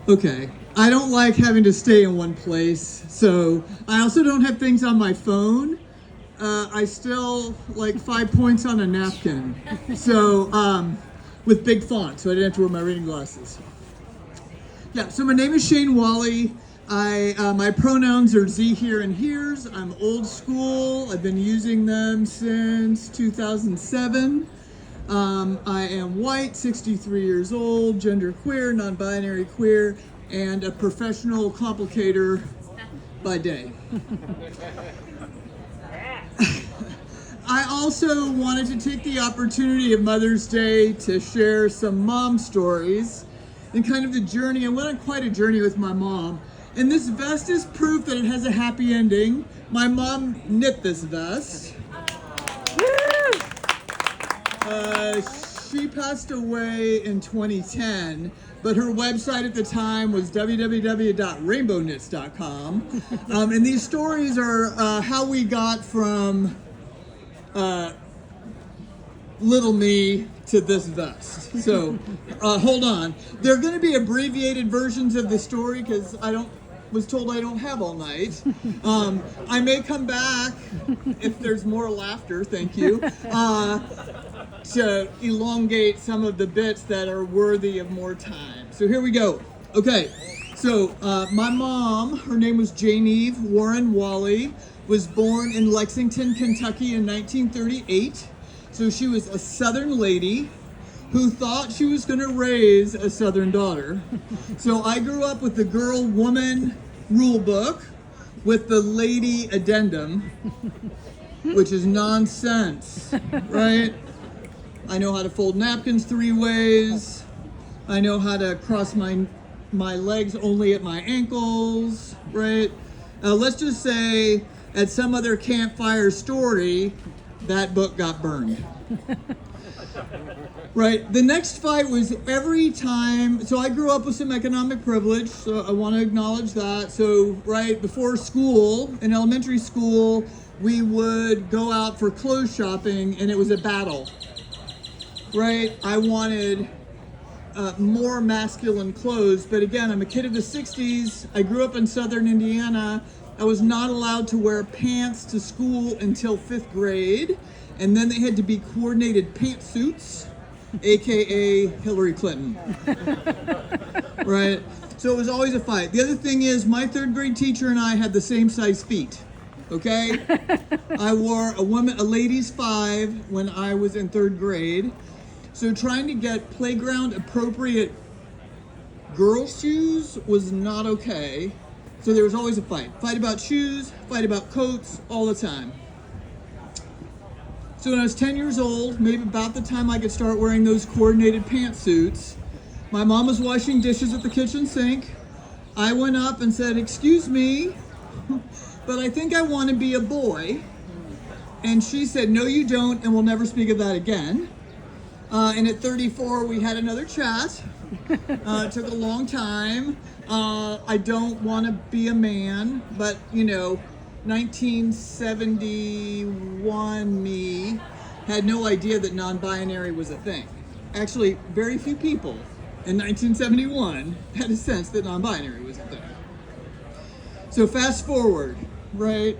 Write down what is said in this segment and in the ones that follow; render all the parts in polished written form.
Okay. I don't like having to stay in one place, so I also don't have things on my phone. I still like 5 points on a napkin, so with big font, so I didn't have to wear my reading glasses. Yeah. So my name is Shane Wally. My pronouns are Z, here, and here's. I'm old school. I've been using them since 2007. I am white, 63 years old, genderqueer, non-binary queer, and a professional complicator by day. I also wanted to take the opportunity of Mother's Day to share some mom stories and kind of the journey. I went on quite a journey with my mom. And this vest is proof that it has a happy ending. My mom knit this vest. She passed away in 2010, but her website at the time was www.rainbowknits.com. And these stories are how we got from little me to this vest. So hold on. There are going to be abbreviated versions of the story because was told I don't have all night. I may come back if there's more laughter, thank you, to elongate some of the bits that are worthy of more time. So here we go. Okay, so my mom, her name was Jane Warren Wally, was born in Lexington, Kentucky in 1938. So she was a Southern lady who thought she was going to raise a Southern daughter. So I grew up with the girl-woman rule book with the lady addendum, which is nonsense, right? I know how to fold napkins 3 ways. I know how to cross my legs only at my ankles, right? Let's just say at some other campfire story, that book got burned. Right, the next fight was every time, so I grew up with some economic privilege, so I want to acknowledge that. So right before school, in elementary school, we would go out for clothes shopping and it was a battle, right? I wanted more masculine clothes, but again, I'm a kid of the 60s. I grew up in southern Indiana. I was not allowed to wear pants to school until 5th grade, and then they had to be coordinated pantsuits, AKA Hillary Clinton, right? So it was always a fight. The other thing is my 3rd grade teacher and I had the same size feet, okay? I wore a lady's 5 when I was in 3rd grade. So trying to get playground appropriate girls' shoes was not okay. So there was always a fight. Fight about shoes, fight about coats, all the time. So when I was 10 years old, maybe about the time I could start wearing those coordinated pantsuits, my mom was washing dishes at the kitchen sink. I went up and said, "Excuse me, but I think I want to be a boy." And she said, "No, you don't, and we'll never speak of that again." And at 34, we had another chat. It took a long time. I don't want to be a man, but 1971 me had no idea that non-binary was a thing. Actually, very few people in 1971 had a sense that non-binary was a thing. So fast forward, right?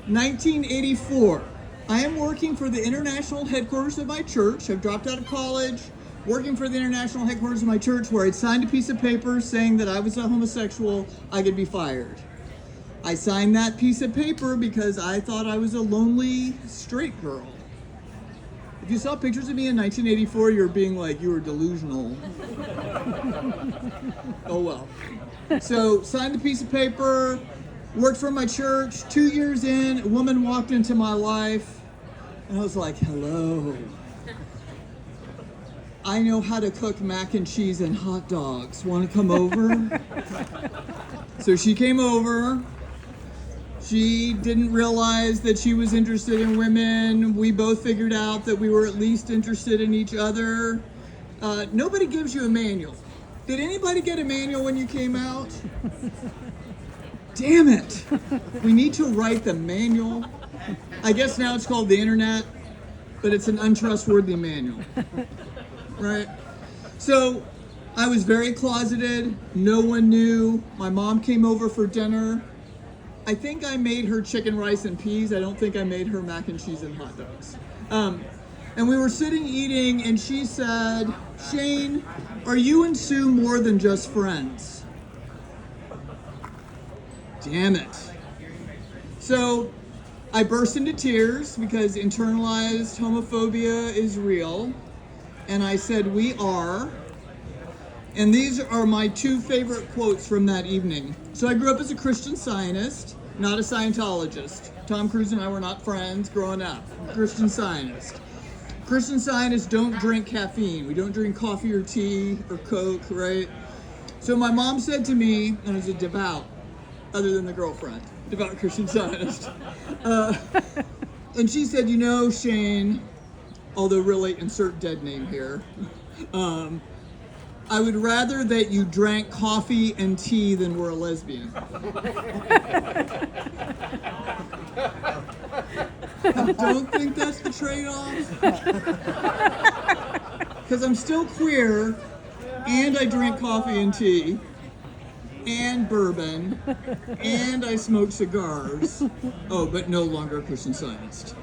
1984. I am working for the international headquarters of my church. I've dropped out of college, working for the international headquarters of my church where I'd signed a piece of paper saying that I was a homosexual, I could be fired. I signed that piece of paper because I thought I was a lonely straight girl. If you saw pictures of me in 1984, you were delusional. Oh well. So signed the piece of paper, worked for my church. 2 years in, a woman walked into my life, and I was like, "Hello. I know how to cook mac and cheese and hot dogs. Want to come over?" So she came over. She didn't realize that she was interested in women. We both figured out that we were at least interested in each other. Nobody gives you a manual. Did anybody get a manual when you came out? Damn it. We need to write the manual. I guess now it's called the internet, but it's an untrustworthy manual. Right? So I was very closeted. No one knew. My mom came over for dinner. I think I made her chicken, rice, and peas. I don't think I made her mac and cheese and hot dogs. And we were sitting eating, and she said, "Shane, are you and Sue more than just friends?" Damn it. So I burst into tears because internalized homophobia is real. And I said, "We are." And these are my two favorite quotes from that evening. So I grew up as a Christian Scientist, not a Scientologist. Tom Cruise and I were not friends growing up. Christian Scientist. Christian Scientists don't drink caffeine. We don't drink coffee or tea or Coke, right? So my mom said to me, and I was a devout, other than the girlfriend, devout Christian Scientist. And she said, "You know, Shane," although really insert dead name here, "I would rather that you drank coffee and tea than were a lesbian." I don't think that's the trade-off. Because I'm still queer, and I drink coffee and tea, and bourbon, and I smoke cigars. Oh, but no longer a Christian Scientist.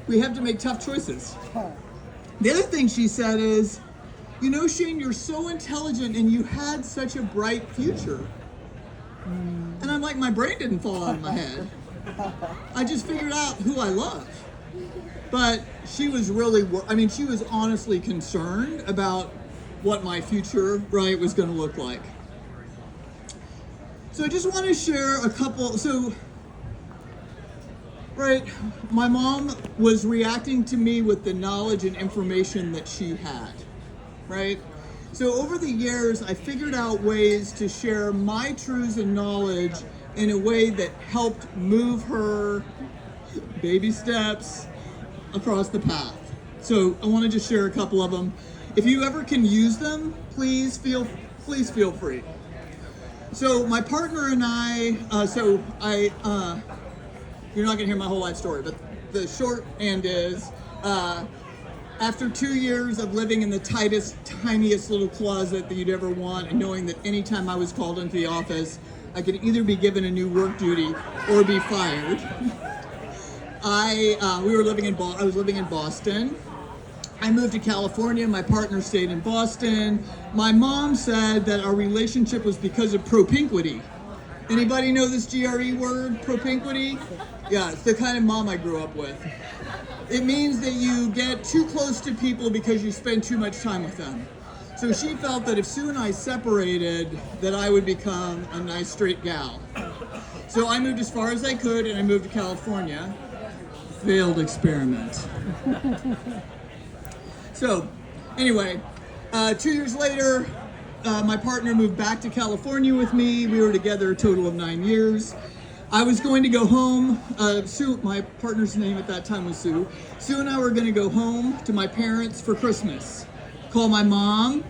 We have to make tough choices. The other thing she said is, "You know, Shane, you're so intelligent and you had such a bright future." And I'm like, my brain didn't fall out of my head. I just figured out who I love. But she was really, she was honestly concerned about what my future, right, was going to look like. So I just want to share a couple. So, right, my mom was reacting to me with the knowledge and information that she had, right? So over the years, I figured out ways to share my truths and knowledge in a way that helped move her, baby steps, across the path. So I want to just share a couple of them. If you ever can use them, please feel free. So my partner and I, you're not gonna hear my whole life story, but the short end is, after 2 years of living in the tightest, tiniest little closet that you'd ever want, and knowing that anytime I was called into the office, I could either be given a new work duty or be fired. I was living in Boston. I moved to California. My partner stayed in Boston. My mom said that our relationship was because of propinquity. Anybody know this GRE word, propinquity? Yeah, it's the kind of mom I grew up with. It means that you get too close to people because you spend too much time with them. So she felt that if Sue and I separated, that I would become a nice straight gal. So I moved as far as I could, and I moved to California. Failed experiment. So, anyway, 2 years later, my partner moved back to California with me. We were together a total of 9 years. I was going to go home. Sue, my partner's name at that time was Sue. Sue and I were going to go home to my parents for Christmas. Call my mom.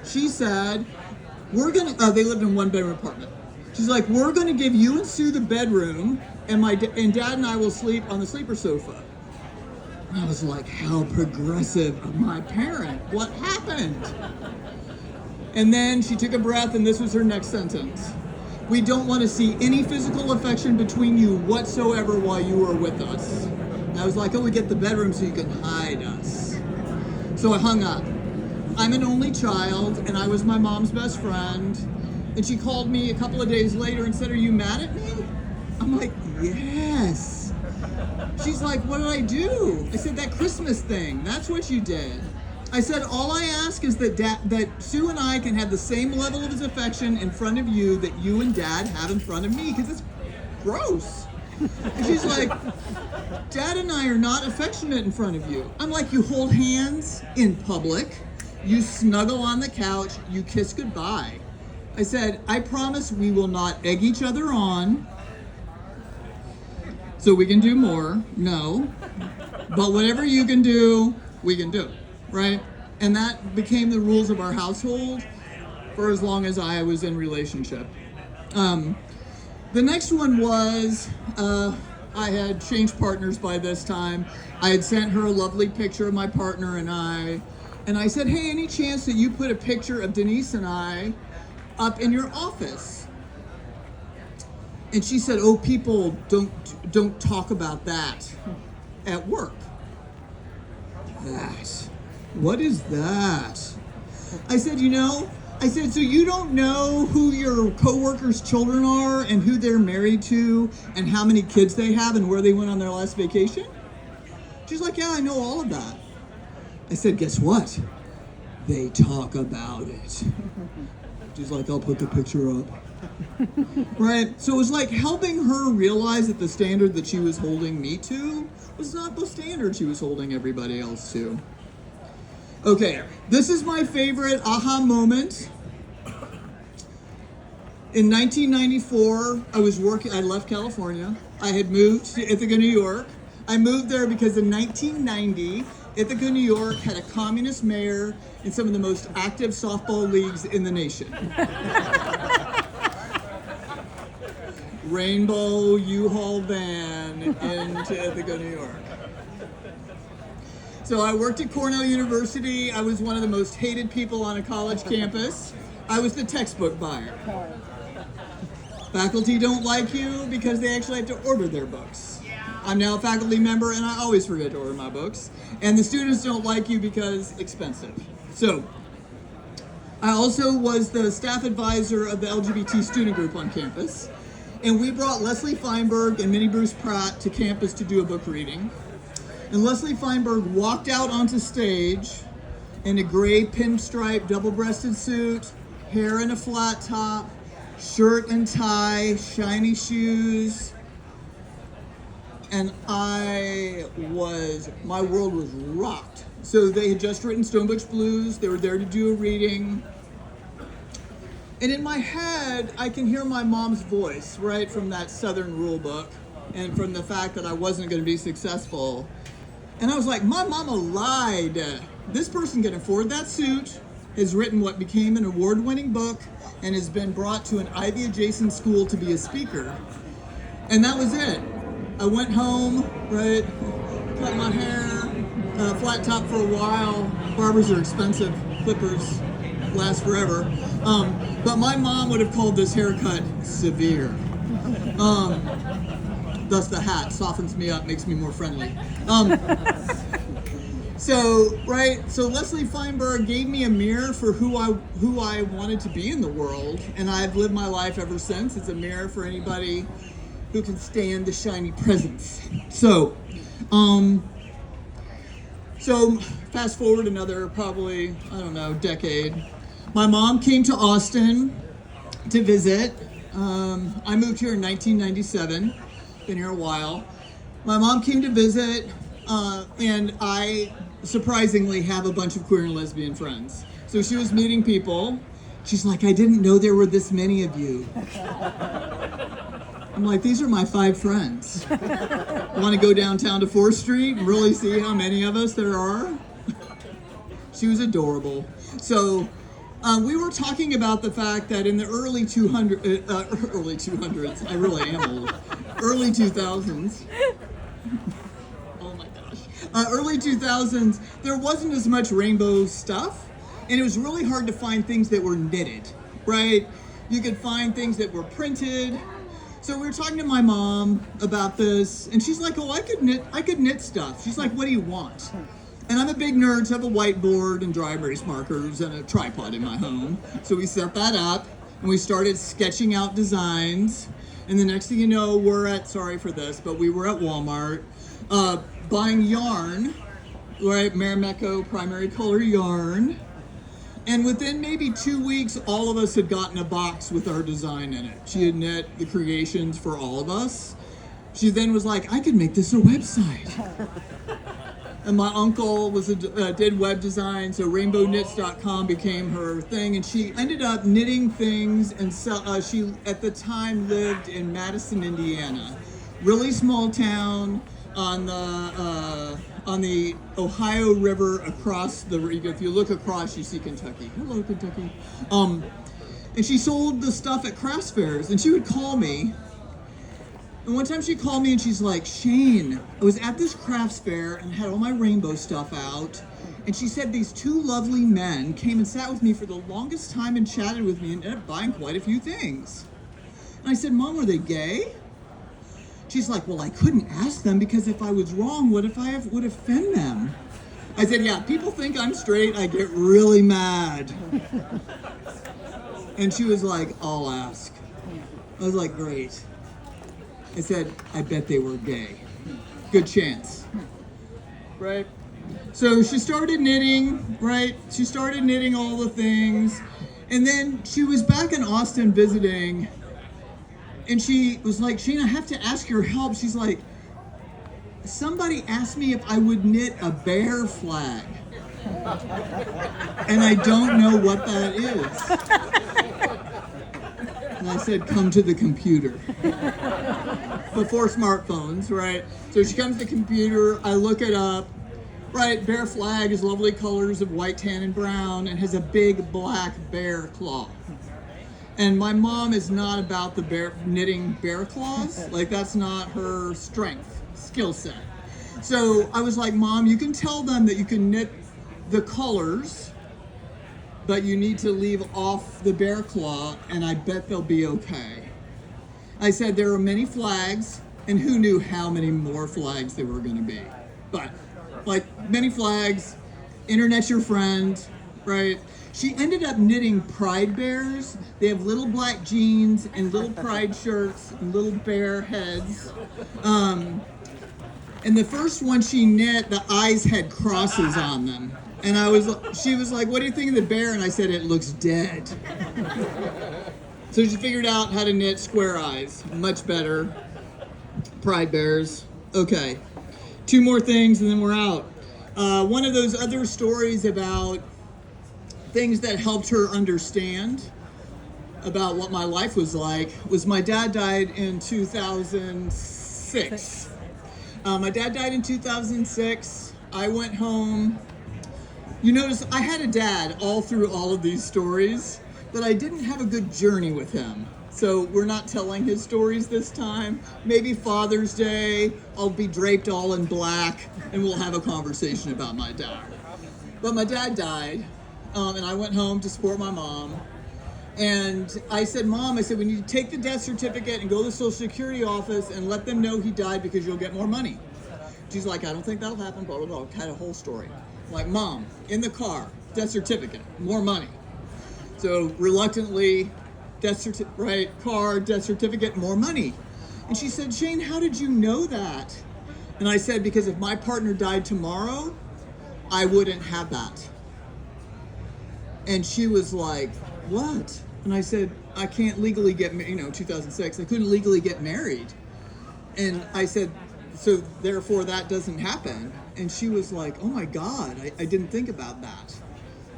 She said, they lived in a one-bedroom apartment. She's like, "We're going to give you and Sue the bedroom, and Dad and I will sleep on the sleeper sofa." And I was like, how progressive of my parent. What happened? And then she took a breath, and this was her next sentence. "We don't want to see any physical affection between you whatsoever while you are with us." And I was like, "Oh, we get the bedroom so you can hide us." So I hung up. I'm an only child, and I was my mom's best friend. And she called me a couple of days later and said, "Are you mad at me?" I'm like, "Yes." She's like, "What did I do?" I said, "That Christmas thing. That's what you did." I said, "All I ask is that Sue and I can have the same level of affection in front of you that you and Dad have in front of me, because it's gross." And she's like, "Dad and I are not affectionate in front of you." I'm like, "You hold hands in public, you snuggle on the couch, you kiss goodbye." I said, "I promise we will not egg each other on so we can do more. No. But whatever you can do, we can do." Right? And that became the rules of our household for as long as I was in relationship. The next one was, I had changed partners by this time. I had sent her a lovely picture of my partner and I. And I said, hey, any chance that you put a picture of Denise and I up in your office? And she said, oh, people don't talk about that at work. That. What is that? I said, so you don't know who your coworkers' children are and who they're married to and how many kids they have and where they went on their last vacation? She's like, yeah, I know all of that. I said, guess what? They talk about it. She's like, I'll put the picture up. Right? So it was like helping her realize that the standard that she was holding me to was not the standard she was holding everybody else to. Okay, this is my favorite aha moment. In 1994, I left California. I had moved to Ithaca, New York. I moved there because in 1990, Ithaca, New York had a communist mayor and some of the most active softball leagues in the nation. Rainbow U-Haul van into Ithaca, New York. So I worked at Cornell University. I was one of the most hated people on a college campus. I was the textbook buyer. Faculty don't like you because they actually have to order their books. I'm now a faculty member and I always forget to order my books. And the students don't like you because expensive. So I also was the staff advisor of the LGBT student group on campus. And we brought Leslie Feinberg and Minnie Bruce Pratt to campus to do a book reading. And Leslie Feinberg walked out onto stage in a gray pinstripe double-breasted suit, hair in a flat top, shirt and tie, shiny shoes. And my world was rocked. So they had just written Stone Butch Blues. They were there to do a reading. And in my head, I can hear my mom's voice, right, from that Southern rule book and from the fact that I wasn't going to be successful. And I was like, my mama lied. This person can afford that suit, has written what became an award-winning book, and has been brought to an Ivy-adjacent school to be a speaker. And that was it. I went home, right, cut my hair, flat top for a while. Barbers are expensive, clippers last forever. But my mom would have called this haircut severe. Thus the hat softens me up, makes me more friendly. So Leslie Feinberg gave me a mirror for who I wanted to be in the world, and I've lived my life ever since. It's a mirror for anybody who can stand the shiny presence. So fast forward another probably, decade. My mom came to Austin to visit. I moved here in 1997. Been here a while. My mom came to visit, and I surprisingly have a bunch of queer and lesbian friends. So she was meeting people. She's like, I didn't know there were this many of you. I'm like, these are my 5 friends. Want to go downtown to 4th Street and really see how many of us there are? She was adorable. So we were talking about the fact that in the early 200s, I really am old, early 2000s, oh my gosh, early 2000s, there wasn't as much rainbow stuff, and it was really hard to find things that were knitted, right? You could find things that were printed. So we were talking to my mom about this, and she's like, oh, I could knit stuff. She's like, what do you want? And I'm a big nerd, so I have a whiteboard and dry erase markers and a tripod in my home. So we set that up, and we started sketching out designs. And the next thing you know, we were at Walmart, buying yarn, right, Marimekko primary color yarn. And within maybe 2 weeks, all of us had gotten a box with our design in it. She had knit the creations for all of us. She then was like, I could make this a website. And my uncle did web design, so rainbowknits.com became her thing, and she ended up knitting things, and she at the time lived in Madison, Indiana, really small town on the Ohio River across if you look across, you see Kentucky. Hello, Kentucky. And she sold the stuff at crafts fairs, and she would call me. And one time she called me and she's like, Shane, I was at this crafts fair and had all my rainbow stuff out, And she said these two lovely men came and sat with me for the longest time and chatted with me and ended up buying quite a few things. And I said, Mom, were they gay? She's like, well, I couldn't ask them because if I was wrong, what if I would offend them? I said, yeah, people think I'm straight. I get really mad. And she was like, I'll ask. I was like, great. I said, I bet they were gay. Good chance. Right? So she started knitting, right? She started knitting all the things. And then she was back in Austin visiting. And she was like, Shane, I have to ask your help. She's like, somebody asked me if I would knit a bear flag. And I don't know what that is. And I said, come to the computer. Before smartphones, right? So she comes to the computer, I look it up. Right, bear flag is lovely colors of white, tan, and brown, and has a big black bear claw. And my mom is not about the knitting bear claws. Like, that's not her skill set. So I was like, Mom, you can tell them that you can knit the colors, but you need to leave off the bear claw, and I bet they'll be okay. I said there are many flags, and who knew how many more flags there were going to be. But, like, many flags, internet's your friend, right? She ended up knitting pride bears. They have little black jeans and little pride shirts and little bear heads. And the first one she knit, the eyes had crosses on them. And she was like, what do you think of the bear? And I said, it looks dead. So she figured out how to knit square eyes. Much better. Pride bears. Okay. 2 more things and then we're out. One of those other stories about things that helped her understand about what my life was like was my dad died in 2006. My dad died in 2006. I went home. You notice I had a dad all through all of these stories, but I didn't have a good journey with him. So we're not telling his stories this time. Maybe Father's Day, I'll be draped all in black and we'll have a conversation about my dad. But my dad died, and I went home to support my mom. And I said, Mom, we need to take the death certificate and go to the Social Security office and let them know he died because you'll get more money. She's like, I don't think that'll happen, blah, blah, blah. Had a whole story. I'm like, Mom, in the car, death certificate, more money. So reluctantly, death certificate, more money. And she said, Shane, how did you know that? And I said, because if my partner died tomorrow, I wouldn't have that. And she was like, what? And I said, I can't legally get, 2006, I couldn't legally get married. And I said, so therefore that doesn't happen. And she was like, oh my God, I didn't think about that.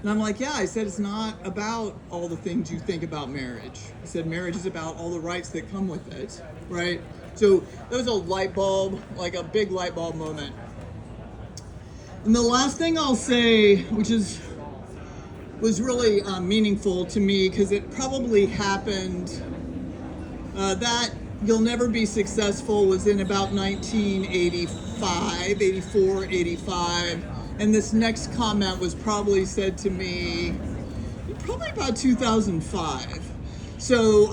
And I'm like, yeah, I said, it's not about all the things you think about marriage. I said, marriage is about all the rights that come with it, right? So that was a light bulb, like a big light bulb moment. And the last thing I'll say, which was really meaningful to me, because it probably happened, that you'll never be successful was in about 1985, 84, 85. And this next comment was probably said to me probably about 2005. So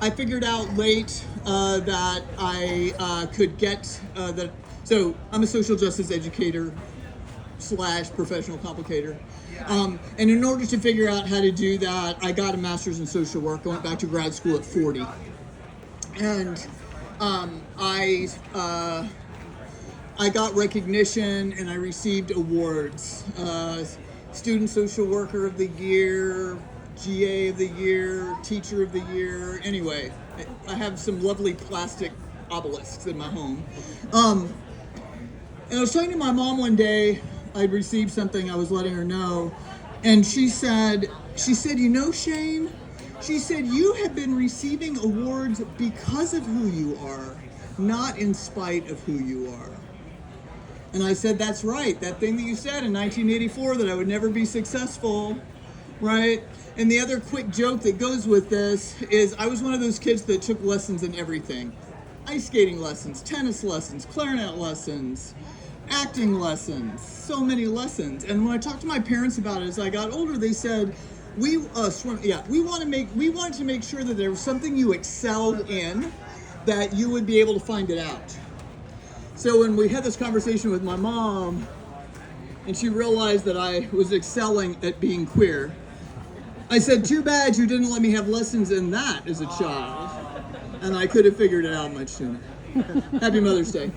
I figured out late that I could get that. So I'm a social justice educator / professional complicator. And in order to figure out how to do that, I got a master's in social work. I went back to grad school at 40. And I got recognition and I received awards. Student Social Worker of the Year, GA of the Year, Teacher of the Year. Anyway, I have some lovely plastic obelisks in my home. And I was talking to my mom one day. I'd received something, I was letting her know. And she said, Shane, she said, you have been receiving awards because of who you are, not in spite of who you are. And I said, that's right. That thing that you said in 1984 that I would never be successful, right? And the other quick joke that goes with this is I was one of those kids that took lessons in everything. Ice skating lessons, tennis lessons, clarinet lessons, acting lessons, so many lessons. And when I talked to my parents about it as I got older, they said, we wanted to make sure that there was something you excelled in, that you would be able to find it out. So when we had this conversation with my mom, and she realized that I was excelling at being queer, I said, too bad you didn't let me have lessons in that as a child. And I could have figured it out much sooner. Happy Mother's Day.